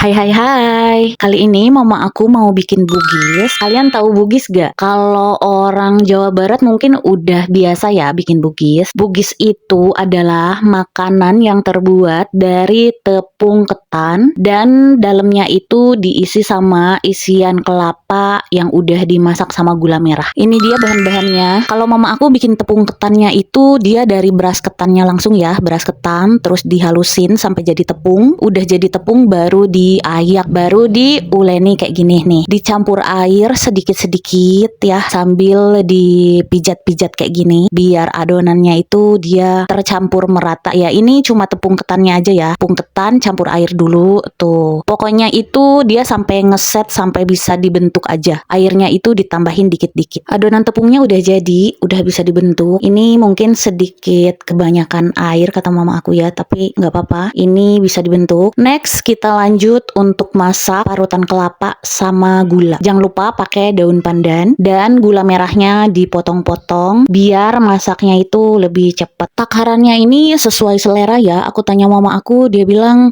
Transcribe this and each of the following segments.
Hai hai hai, kali ini mama aku mau bikin bugis. Kalian tahu bugis gak? Kalau orang Jawa Barat mungkin udah biasa ya bikin bugis. Bugis itu adalah makanan yang terbuat dari tepung ketan dan dalamnya itu diisi sama isian kelapa yang udah dimasak sama gula merah. Ini dia bahan-bahannya. Kalau mama aku bikin tepung ketannya itu dia dari beras ketannya langsung ya, beras ketan terus dihalusin sampai jadi tepung. Udah jadi tepung baru diayak, baru diuleni kayak gini nih. Dicampur air sedikit-sedikit ya sambil dipijat-pijat kayak gini biar adonannya itu dia tercampur merata ya. Ini cuma tepung ketannya aja ya. Tepung ketan campur air dulu tuh. Pokoknya itu dia sampai ngeset sampai bisa dibentuk aja. Airnya itu ditambahin dikit-dikit. Adonan tepungnya udah jadi, udah bisa dibentuk. Ini mungkin sedikit kebanyakan air kata mama aku ya, tapi nggak apa-apa. Ini bisa dibentuk. Next kita lanjut untuk masak parutan kelapa sama gula. Jangan lupa pakai daun pandan dan gula merahnya dipotong-potong biar masaknya itu lebih cepat. Takarannya ini sesuai selera ya. Aku tanya mama aku, dia bilang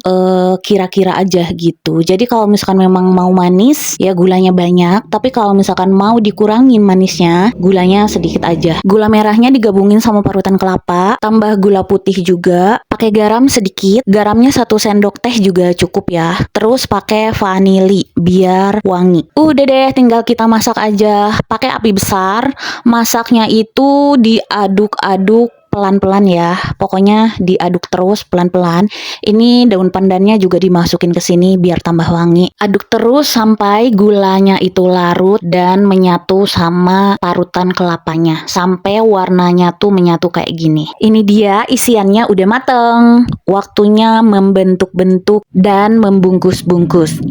kira-kira aja gitu. Jadi kalau misalkan memang mau manis ya gulanya banyak, tapi kalau misalkan mau dikurangin manisnya, gulanya sedikit aja. Gula merahnya digabungin sama parutan kelapa, tambah gula putih juga, pakai garam sedikit. Garamnya 1 sendok teh juga cukup ya. Terus pakai vanili biar wangi. Udah deh, tinggal kita masak aja. Pakai api besar. Masaknya itu diaduk-aduk pelan-pelan ya. Pokoknya diaduk terus pelan-pelan. Ini daun pandannya juga dimasukin ke sini biar tambah wangi. Aduk terus sampai gulanya itu larut dan menyatu sama parutan kelapanya. Sampai warnanya tuh menyatu kayak gini. Ini dia isiannya udah mateng. Waktunya membentuk-bentuk dan membungkus-bungkus.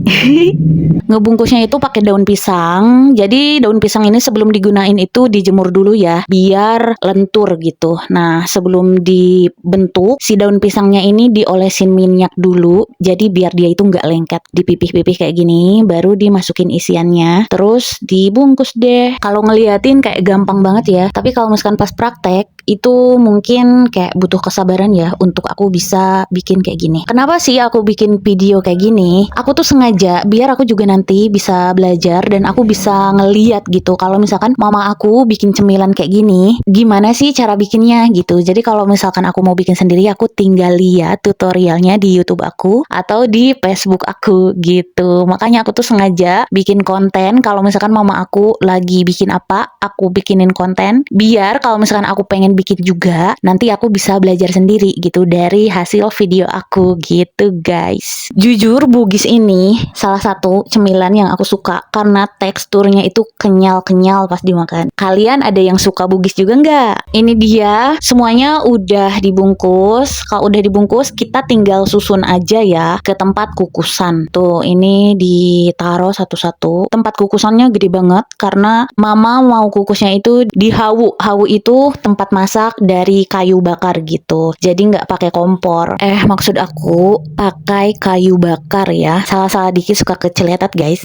Ngebungkusnya itu pakai daun pisang. Jadi daun pisang ini sebelum digunain itu dijemur dulu ya, biar lentur gitu. Nah, sebelum dibentuk, si daun pisangnya ini diolesin minyak dulu. Jadi biar dia itu nggak lengket. Dipipih-pipih kayak gini, baru dimasukin isiannya. Terus dibungkus deh. Kalau ngeliatin kayak gampang banget ya. Tapi kalau misalkan pas praktek, itu mungkin kayak butuh kesabaran ya untuk aku bisa bikin kayak gini. Kenapa sih aku bikin video kayak gini? Aku tuh sengaja biar aku juga nanti bisa belajar dan aku bisa ngeliat gitu. Kalau misalkan mama aku bikin cemilan kayak gini, gimana sih cara bikinnya gitu. Jadi kalau misalkan aku mau bikin sendiri, aku tinggal lihat tutorialnya di YouTube aku atau di Facebook aku gitu. Makanya aku tuh sengaja bikin konten. Kalau misalkan mama aku lagi bikin apa, aku bikinin konten. Biar kalau misalkan aku pengen bikin juga, nanti aku bisa belajar sendiri gitu dari hasil video aku gitu guys. Jujur bugis ini salah satu cemilan yang aku suka karena teksturnya itu kenyal-kenyal pas dimakan. Kalian ada yang suka bugis juga nggak? Ini dia semuanya udah dibungkus. Kalau udah dibungkus kita tinggal susun aja ya ke tempat kukusan. Tuh ini ditaruh satu-satu. Tempat kukusannya gede banget karena mama mau kukusnya itu di hawu. Hawu itu tempat masak dari kayu bakar gitu. Jadi nggak pakai kompor. Maksud aku pakai kayu bakar ya. Salah-salah dikit suka keceletat guys.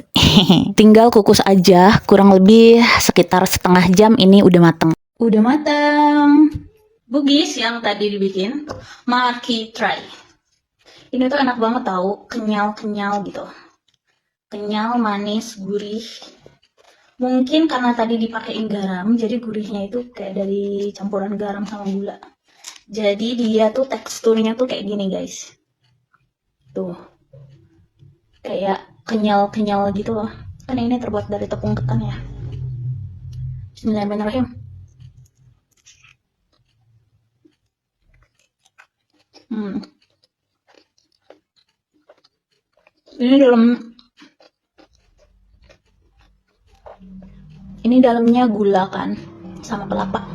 Tinggal kukus aja. Kurang lebih sekitar setengah jam ini udah mateng. Udah mateng. Bugis yang tadi dibikin, Maki try. Ini tuh enak banget tau, kenyal-kenyal gitu. Kenyal, manis, gurih. Mungkin karena tadi dipakein garam, jadi gurihnya itu kayak dari campuran garam sama gula. Jadi dia tuh teksturnya tuh kayak gini guys. Tuh. Kayak kenyal-kenyal gitu loh. Kan ini terbuat dari tepung ketan ya. Bismillahirrahmanirrahim. Ini dalamnya gula kan sama kelapa.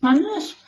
Manis.